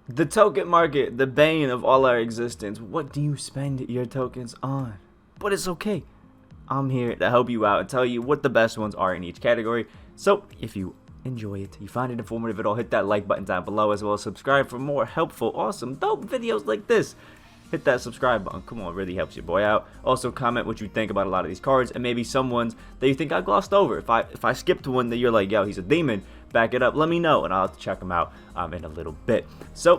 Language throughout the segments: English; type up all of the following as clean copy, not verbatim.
The token market, the bane of all our existence. What do you spend your tokens on? But it's okay. I'm here to help you out and tell you what the best ones are in each category. So if you enjoy it, you find it informative at all, hit that like button down below, as well as subscribe for more helpful, awesome, dope videos like this. Hit that subscribe button. Come on, it really helps your boy out. Also, comment what you think about a lot of these cards, and maybe some ones that you think I glossed over. If I skipped one that you're like, yo, he's a demon, back it up, let me know, and I'll have to check them out in a little bit. So,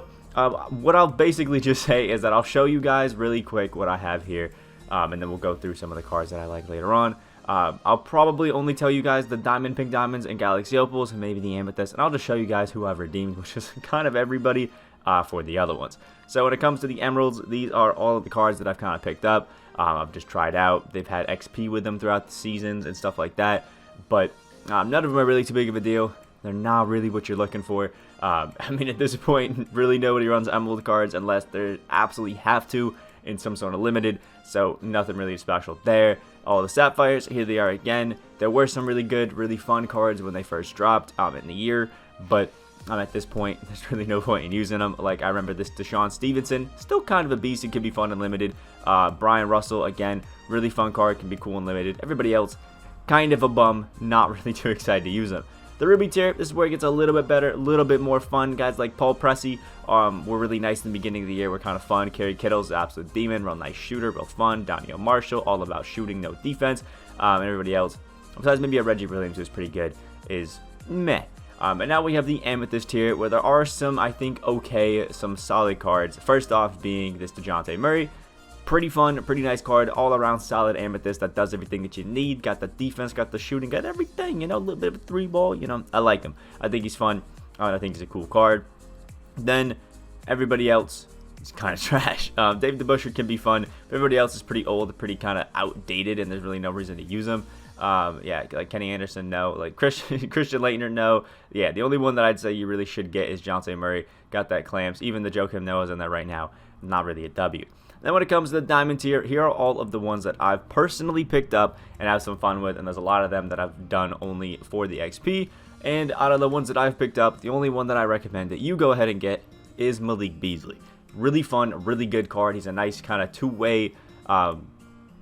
what I'll basically just say is that I'll show you guys really quick what I have here, and then we'll go through some of the cards that I like later on. I'll probably only tell you guys the diamond, pink diamonds, and galaxy opals, and maybe the amethyst, and I'll just show you guys who I've redeemed, which is kind of everybody for the other ones. So when it comes to the emeralds, these are all of the cards that I've kind of picked up. I've just tried out. They've had XP with them throughout the seasons and stuff like that, but none of them are really too big of a deal. They're not really what you're looking for. I mean, at this point, really nobody runs emerald cards unless they absolutely have to in some sort of limited, so nothing really special there. All the sapphires, here they are again. There were some really good, really fun cards when they first dropped in the year, but at this point, there's really no point in using them. Like, I remember this Deshaun Stevenson, still kind of a beast, it could be fun and limited. Brian Russell, again, really fun card, can be cool and limited. Everybody else, kind of a bum, not really too excited to use them. The Ruby tier, this is where it gets a little bit better, a little bit more fun. Guys like Paul Pressey were really nice in the beginning of the year, were kind of fun. Kerry Kittle's absolute demon, real nice shooter, real fun. Daniel Marshall, all about shooting, no defense. And everybody else, besides maybe a Reggie Williams, who's pretty good, is meh. And now we have the amethyst tier, where there are some, I think, okay, some solid cards. First off being this DeJounte Murray. Pretty fun, pretty nice card, all around solid amethyst that does everything that you need. Got the defense, got the shooting, got everything, you know, a little bit of a three ball, you know. I like him. I think he's fun. I think he's a cool card. Then everybody else is kind of trash. Dave the Busher can be fun, but everybody else is pretty old, pretty kind of outdated, and there's really no reason to use them. Yeah, like Kenny Anderson, no. Like Christian Leitner, no. Yeah, the only one that I'd say you really should get is DeJounte Murray. Got that clamps. Even the Joakim Noah's in there right now. Not really a W. Then when it comes to the diamond tier, here are all of the ones that I've personally picked up and have some fun with, and there's a lot of them that I've done only for the XP. And out of the ones that I've picked up, the only one that I recommend that you go ahead and get is Malik Beasley. Really fun, really good card. He's a nice kind of two-way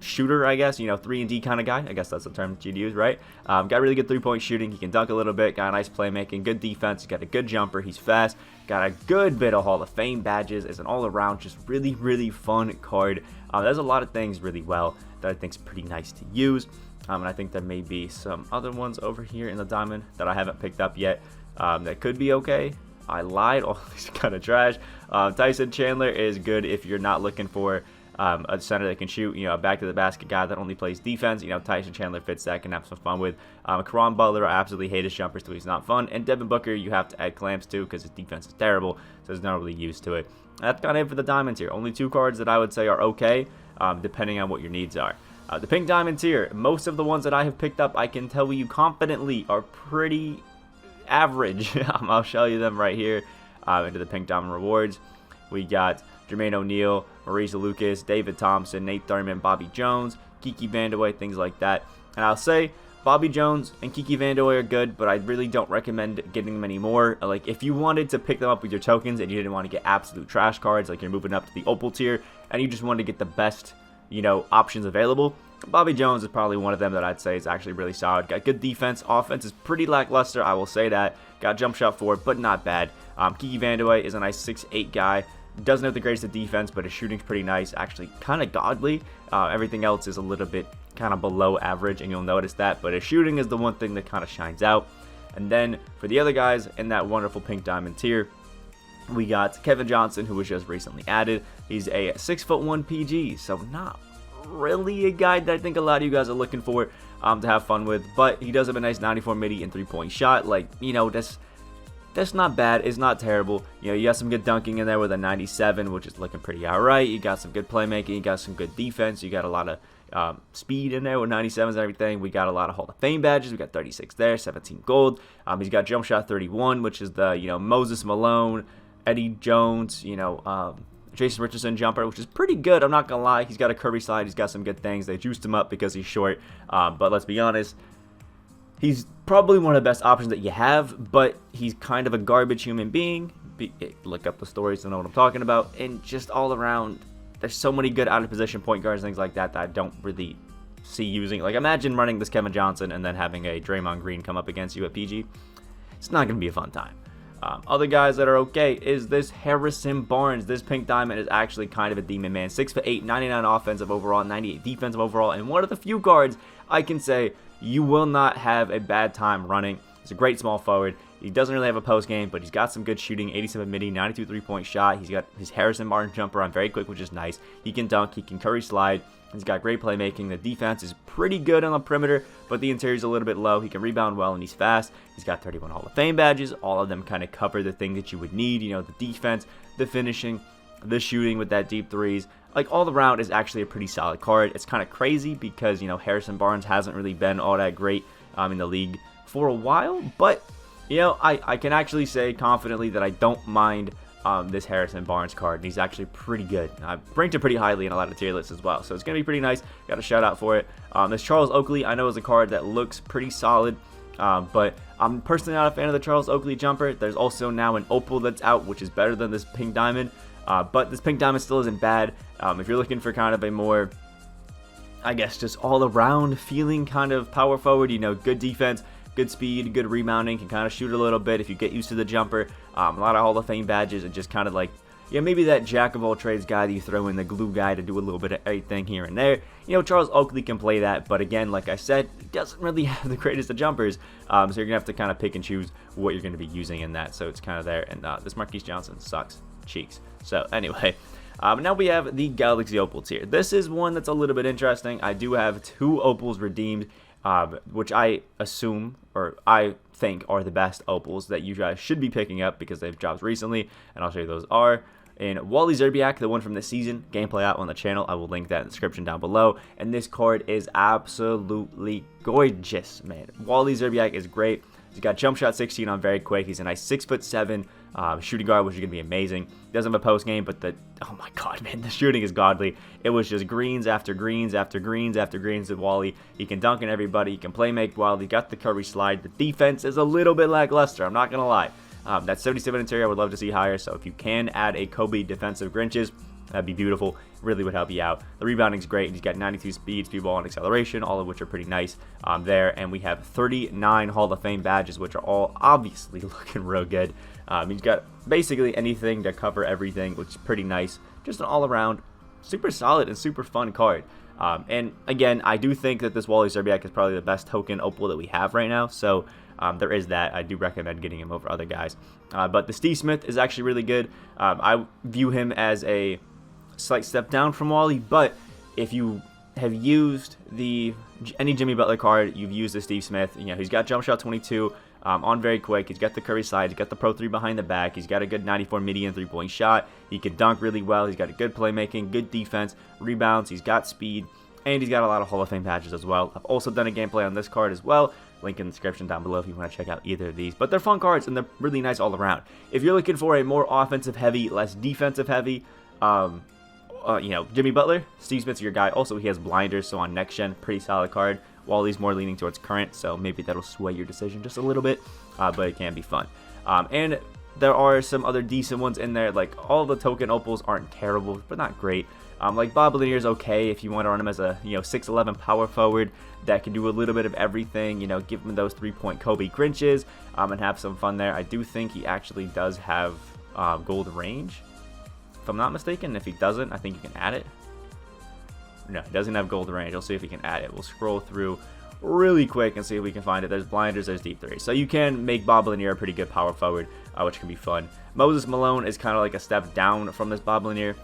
shooter, I guess, you know, 3-and-D kind of guy. I guess that's the term you'd use, right? Got really good three-point shooting. He can dunk a little bit. Got a nice playmaking, good defense. He's got a good jumper. He's fast. Got a good bit of Hall of Fame badges. Is an all-around, just really, really fun card. There's a lot of things really well that I think is pretty nice to use. And I think there may be some other ones over here in the diamond that I haven't picked up yet that could be okay. I lied. All these are kind of trash. Tyson Chandler is good if you're not looking for a center that can shoot, you know, a back to the basket guy that only plays defense. You know, Tyson Chandler fits that, can have some fun with. Caron Butler, I absolutely hate his jumpers, so he's not fun. And Devin Booker, you have to add clamps to because his defense is terrible, so there's not really used to it. That's kind of it for the diamond tier. Only two cards that I would say are okay, depending on what your needs are. The pink diamond tier, most of the ones that I have picked up, I can tell you confidently, are pretty average. I'll show you them right here into the pink diamond rewards. We got Jermaine O'Neal, Maurice Lucas, David Thompson, Nate Thurman, Bobby Jones, Kiki Vandeweghe, things like that. And I'll say Bobby Jones and Kiki Vandeweghe are good, but I really don't recommend getting them anymore. Like, if you wanted to pick them up with your tokens and you didn't want to get absolute trash cards, like you're moving up to the opal tier, and you just wanted to get the best, you know, options available, Bobby Jones is probably one of them that I'd say is actually really solid. Got good defense. Offense is pretty lackluster, I will say that. Got jump shot for it, but not bad. Kiki Vandeweghe is a nice 6'8" guy. Doesn't have the greatest of defense, but his shooting's pretty nice. Actually, kind of godly. Everything else is a little bit kind of below average, and you'll notice that. But his shooting is the one thing that kind of shines out. And then for the other guys in that wonderful pink diamond tier, we got Kevin Johnson, who was just recently added. He's a 6'1" PG, so not really a guy that I think a lot of you guys are looking for to have fun with. But he does have a nice 94 midi and 3-point shot. Like, you know, that's not bad. It's not terrible. You know, you got some good dunking in there with a 97, which is looking pretty alright. You got some good playmaking. You got some good defense. You got a lot of speed in there with 97s and everything. We got a lot of Hall of Fame badges. We got 36 there, 17 gold. He's got jump shot 31, which is the, you know, Moses Malone, Eddie Jones, you know, Jason Richardson jumper, which is pretty good. I'm not going to lie. He's got a curvy slide. He's got some good things. They juiced him up because he's short. But let's be honest, he's probably one of the best options that you have, but he's kind of a garbage human being. look up the stories to know what I'm talking about. And just all around, there's so many good out of position point guards, things like that I don't really see using. Like, imagine running this Kevin Johnson and then having a Draymond Green come up against you at PG. It's not going to be a fun time. Other guys that are okay is this Harrison Barnes. This pink diamond is actually kind of a demon, man. 6'8", 99 offensive overall, 98 defensive overall, and one of the few guards I can say you will not have a bad time running. He's a great small forward. He doesn't really have a post game, but he's got some good shooting, 87 midi, 92 three-point shot. He's got his Harrison Barnes jumper on very quick, which is nice. He can dunk, he can curry slide. He's got great playmaking. The defense is pretty good on the perimeter, but the interior is a little bit low. He can rebound well, and he's fast. He's got 31 Hall of Fame badges. All of them kind of cover the thing that you would need. You know, the defense, the finishing, the shooting with that deep threes. Like, all around is actually a pretty solid card. It's kind of crazy because, you know, Harrison Barnes hasn't really been all that great in the league for a while, but you know, I can actually say confidently that I don't mind this Harrison Barnes card, and he's actually pretty good. I ranked it pretty highly in a lot of tier lists as well, so it's going to be pretty nice. Got a shout out for it. This Charles Oakley, I know, is a card that looks pretty solid, but I'm personally not a fan of the Charles Oakley jumper. There's also now an Opal that's out, which is better than this pink diamond, but this pink diamond still isn't bad. If you're looking for kind of a more, I guess, just all-around feeling kind of power forward, you know, good defense, good speed, good rebounding, can kind of shoot a little bit if you get used to the jumper. A lot of Hall of Fame badges, and just kind of like, yeah, maybe that jack of all trades guy that you throw in, the glue guy to do a little bit of everything here and there. You know, Charles Oakley can play that, but again, like I said, he doesn't really have the greatest of jumpers, so you're going to have to kind of pick and choose what you're going to be using in that, so it's kind of there. And this Marquise Johnson sucks cheeks. So anyway, now we have the Galaxy Opals here. This is one that's a little bit interesting. I do have 2 Opals redeemed, which I assume, or I think, are the best Opals that you guys should be picking up because they've dropped recently, and I'll show you those are. And Wally Szczerbiak, the one from this season, gameplay out on the channel. I will link that in the description down below. And this card is absolutely gorgeous, man. Wally Szczerbiak is great. He's got jump shot 16 on very quick. He's a nice 6'7" shooting guard, which is going to be amazing. He doesn't have a post game, but oh my god, man, the shooting is godly. It was just greens after greens after greens after greens with Wally. He can dunk on everybody. He can play make well. He got the curry slide. The defense is a little bit lackluster, I'm not going to lie. That 77 interior I would love to see higher, so if you can add a Kobe defensive Grinches, that'd be beautiful. Really would help you out. The rebounding's great. He's got 92 speed, speed ball, and acceleration, all of which are pretty nice there. And we have 39 Hall of Fame badges, which are all obviously looking real good. He's got basically anything to cover everything, which is pretty nice. Just an all-around super solid and super fun card. And again, I do think that this Wally Szczerbiak is probably the best token Opal that we have right now. So there is that. I do recommend getting him over other guys. But the Steve Smith is actually really good. I view him as a slight step down from Wally, but if you have used any Jimmy Butler card, you've used the Steve Smith. You know, he's got jump shot 22 on very quick. He's got the curry slide. He's got the Pro 3 behind the back. He's got a good 94 median three-point shot. He can dunk really well. He's got a good playmaking, good defense, rebounds. He's got speed, and he's got a lot of Hall of Fame patches as well. I've also done a gameplay on this card as well. Link in the description down below if you want to check out either of these. But they're fun cards, and they're really nice all around. If you're looking for a more offensive heavy, less defensive heavy, you know, Jimmy Butler, Steve Smith's your guy. Also, he has blinders, so on next gen, pretty solid card. Wally's more leaning towards current, so maybe that'll sway your decision just a little bit, but it can be fun. And there are some other decent ones in there. Like, all the token Opals aren't terrible, but not great. Like, Bob Lanier is okay if you want to run him as a 6'11" power forward that can do a little bit of everything. You know, give him those 3-point Kobe Grinches and have some fun there. I do think he actually does have gold range, if I'm not mistaken. If he doesn't, I think you can add it. No, he doesn't have gold range. I'll see if he can add it. We'll scroll through really quick and see if we can find it. There's blinders, there's deep three. So you can make Bob Lanier a pretty good power forward, which can be fun. Moses Malone is kind of like a step down from this Bob Lanier,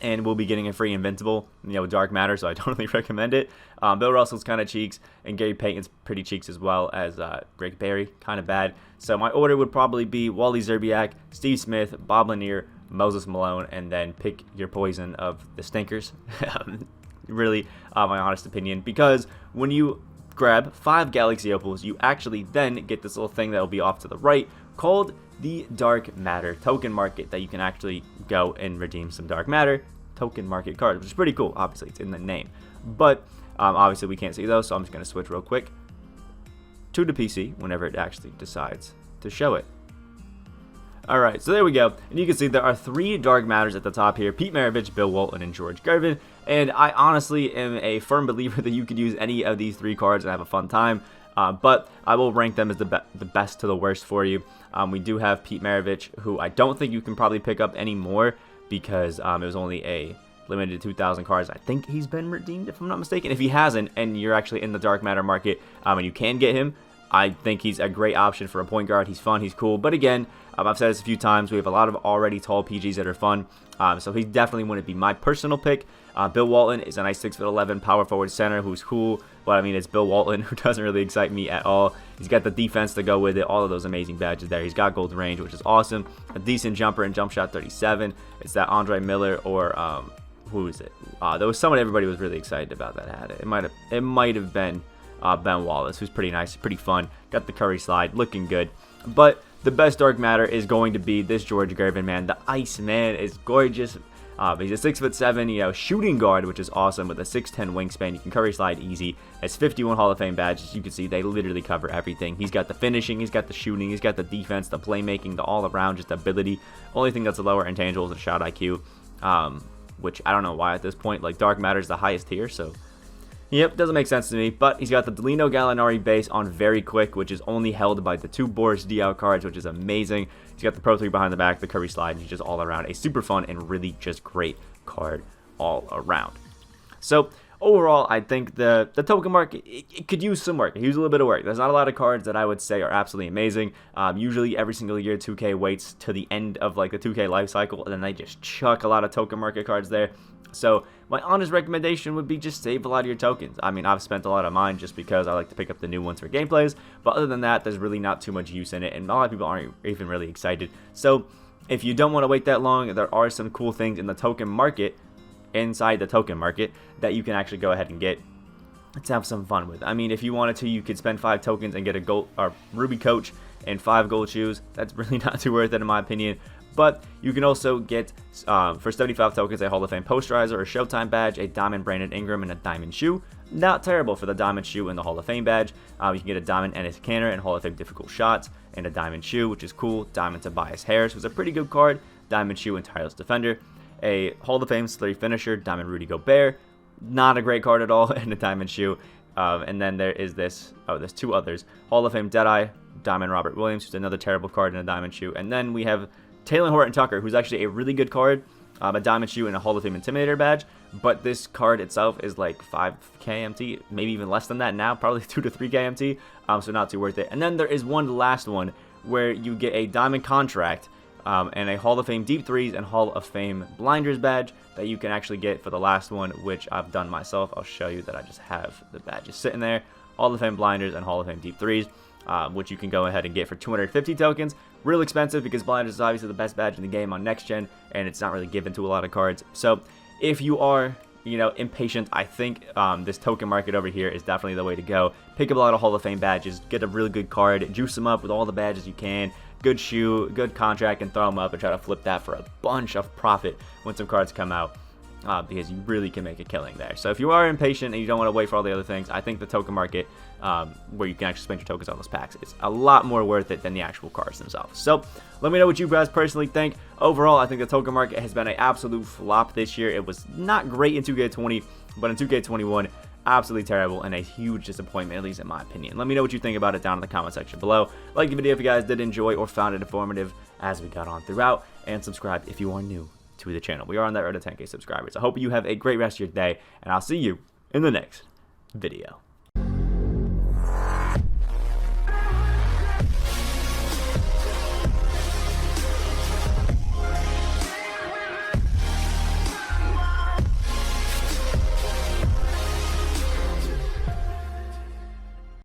and we'll be getting a free invincible, dark matter, so I don't really recommend it. Bill Russell's kind of cheeks, and Gary Payton's pretty cheeks as well as Greg Berry, kind of bad. So my order would probably be Wally Szczerbiak, Steve Smith, Bob Lanier, Moses Malone, and then pick your poison of the stinkers. Really, my honest opinion, because when you grab 5 Galaxy Opals, you actually then get this little thing that will be off to the right called the Dark Matter Token Market, that you can actually go and redeem some Dark Matter Token Market cards, which is pretty cool. Obviously, it's in the name, but obviously we can't see those, so I'm just going to switch real quick to the PC whenever it actually decides to show it. Alright, so there we go. And you can see there are 3 Dark Matters at the top here. Pete Maravich, Bill Walton, and George Gervin. And I honestly am a firm believer that you could use any of these 3 cards and have a fun time. But I will rank them as the best to the worst for you. We do have Pete Maravich, who I don't think you can probably pick up anymore because it was only a limited 2,000 cards. I think he's been redeemed, if I'm not mistaken. If he hasn't, and you're actually in the Dark Matter market and you can get him, I think he's a great option for a point guard. He's fun, he's cool. But again, I've said this a few times, we have a lot of already tall PGs that are fun. So he definitely wouldn't be my personal pick. Bill Walton is a nice 6'11" power forward center who's cool. But I mean, it's Bill Walton, who doesn't really excite me at all. He's got the defense to go with it, all of those amazing badges there. He's got gold range, which is awesome. A decent jumper and jump shot 37. It's that Andre Miller or who is it? There was someone everybody was really excited about that had it. It might have been Ben Wallace, who's pretty nice, pretty fun. Got the Curry slide, looking good. But the best Dark Matter is going to be this George Gervin, man. The Ice Man is gorgeous. He's a 6'7", shooting guard, which is awesome, with a 6'10" wingspan. You can Curry slide easy. Has 51 Hall of Fame badges. You can see they literally cover everything. He's got the finishing, he's got the shooting, he's got the defense, the playmaking, the all-around just ability. Only thing that's a lower intangible is the shot IQ, which I don't know why at this point. Like, Dark Matter is the highest tier, so yep, doesn't make sense to me. But he's got the Delino Gallinari base on very quick, which is only held by the 2 Boris Diaw cards, which is amazing. He's got the Pro 3 behind the back, the Curry slide, and he's just all around a super fun and really just great card all around. So overall, I think the token market, it could use some work. It could use a little bit of work. There's not a lot of cards that I would say are absolutely amazing. Usually every single year 2K waits to the end of like the 2K life cycle, and then they just chuck a lot of token market cards there. So my honest recommendation would be just save a lot of your tokens. I mean, I've spent a lot of mine just because I like to pick up the new ones for gameplays, but other than that, there's really not too much use in it, and a lot of people aren't even really excited. So if you don't want to wait that long, there are some cool things in the token market, inside the token market, that you can actually go ahead and get to have some fun with. I mean, if you wanted to, you could spend 5 tokens and get a gold or Ruby Coach and 5 gold shoes. That's really not too worth it in my opinion. But you can also get, for 75 tokens, a Hall of Fame Posterizer or Showtime badge, a Diamond Brandon Ingram, and a Diamond Shoe. Not terrible for the Diamond Shoe and the Hall of Fame badge. You can get a Diamond Ennis Canner and Hall of Fame Difficult Shots, and a Diamond Shoe, which is cool. Diamond Tobias Harris, who's a pretty good card. Diamond Shoe and Tireless Defender. A Hall of Fame Slurry Finisher, Diamond Rudy Gobert. Not a great card at all, and a Diamond Shoe. And then there is this, there's 2 others. Hall of Fame Deadeye, Diamond Robert Williams, who's another terrible card, and a Diamond Shoe. And then we have Taylor Horton Tucker, who's actually a really good card, a Diamond Shoe and a Hall of Fame Intimidator badge, but this card itself is like 5k MT, maybe even less than that now, probably 2 to 3k MT, so not too worth it. And then there is one last one where you get a Diamond Contract and a Hall of Fame Deep Threes and Hall of Fame Blinders badge that you can actually get for the last one, which I've done myself. I'll show you that I just have the badges sitting there. Hall of Fame Blinders and Hall of Fame Deep Threes. Which you can go ahead and get for 250 tokens. Real expensive because Blinders is obviously the best badge in the game on next gen, and it's not really given to a lot of cards. So if you are, impatient, I think this token market over here is definitely the way to go. Pick up a lot of Hall of Fame badges, get a really good card, juice them up with all the badges you can, good shoe, good contract, and throw them up and try to flip that for a bunch of profit when some cards come out. Because you really can make a killing there. So if you are impatient and you don't want to wait for all the other things, I think the token market, where you can actually spend your tokens on those packs, is a lot more worth it than the actual cards themselves. So let me know what you guys personally think. Overall, I think the token market has been an absolute flop this year. It was not great in 2K20, but in 2K21, absolutely terrible and a huge disappointment, at least in my opinion. Let me know what you think about it down in the comment section below. Like the video if you guys did enjoy or found it informative as we got on throughout, and subscribe if you are new to the channel. We are on that road to 10K subscribers. I hope you have a great rest of your day, and I'll see you in the next video.